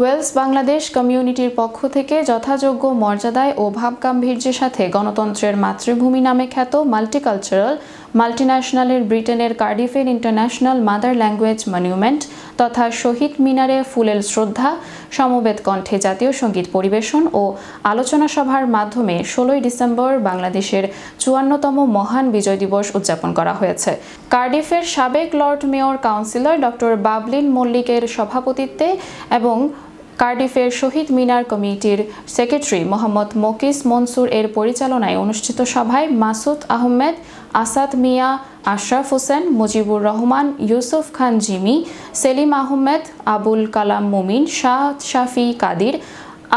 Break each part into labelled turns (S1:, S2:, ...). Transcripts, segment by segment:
S1: Wales Bangladesh কমিউনিটির পক্ষ থেকে যথাযোগ্য মর্যাদায় ও ভাবগাম্ভীর্যের সাথে গণতন্ত্রের মাতৃভূমি নামে খ্যাত মাল্টিকালচারাল মাল্টিন্যাশনালের ব্রিটেনের কার্ডিফের ইন্টারন্যাশনাল মাদার ল্যাঙ্গুয়েজ মনিউমেন্ট তথা শহীদ মিনারে ফুলেল শ্রদ্ধা, সমবেত কণ্ঠে জাতীয় সঙ্গীত পরিবেশন ও আলোচনা সভার মাধ্যমে ১৬ ডিসেম্বর বাংলাদেশের ৫৪তম মহান বিজয় দিবস উদযাপন করা হয়েছে। কার্ডিফের সাবেক লর্ড মেয়র কাউন্সিলর ডক্টর বাবলিন মল্লিকের সভাপতিত্বে এবং কার্ডিফের শহীদ মিনার কমিটির সেক্রেটারি মোহাম্মদ মকিস মনসুর এর পরিচালনায় অনুষ্ঠিত সভায় মাসুদ আহমেদ, আসাদ মিয়া, আশরাফ হোসেন, মুজিবুর রহমান, ইউসুফ খান জিমি, সেলিম আহমেদ, আবুল কালাম মুমিন, শাহ শাফি কাদির,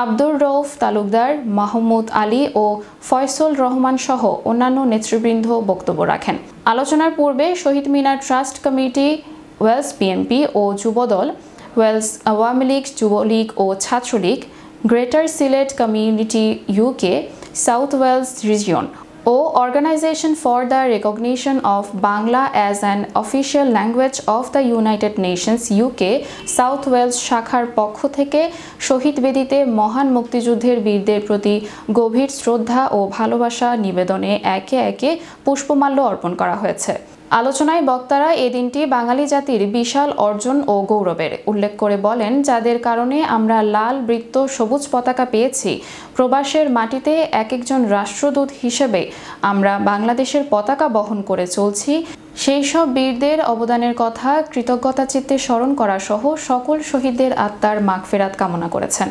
S1: আব্দুর রউফ তালুকদার, মাহমুদ আলী ও ফয়সল রহমান সহ অন্যান্য নেতৃবৃন্দ বক্তব্য রাখেন। আলোচনার পূর্বে Shaheed Minar trust committee, Wales BNP ও যুবদল, ওয়েলস আওয়ামী লীগ, যুবলীগ ও Chhatra League, greater Sylhet community UK, South Wales region ও organisation for the recognition of Bangla as an official language of the United Nations UK South Wales শাখার পক্ষ থেকে শহীদ বেদিতে মহান মুক্তিযুদ্ধের বীরদের প্রতি গভীর শ্রদ্ধা ও ভালোবাসা নিবেদনে একে একে পুষ্পমাল্য অর্পণ করা হয়েছে। আলোচনায় বক্তারা এ দিনটি বাঙালি জাতির বিশাল অর্জন ও গৌরবের উল্লেখ করে বলেন, যাদের কারণে আমরা লাল বৃত্ত সবুজ পতাকা পেয়েছি, প্রবাসের মাটিতে এক একজন রাষ্ট্রদূত হিসেবে আমরা বাংলাদেশের পতাকা বহন করে চলছি, সেই সব বীরদের অবদানের কথা কৃতজ্ঞতা চিত্তে স্মরণ করা সহ সকল শহীদদের আত্মার মাগফিরাত কামনা করেছেন।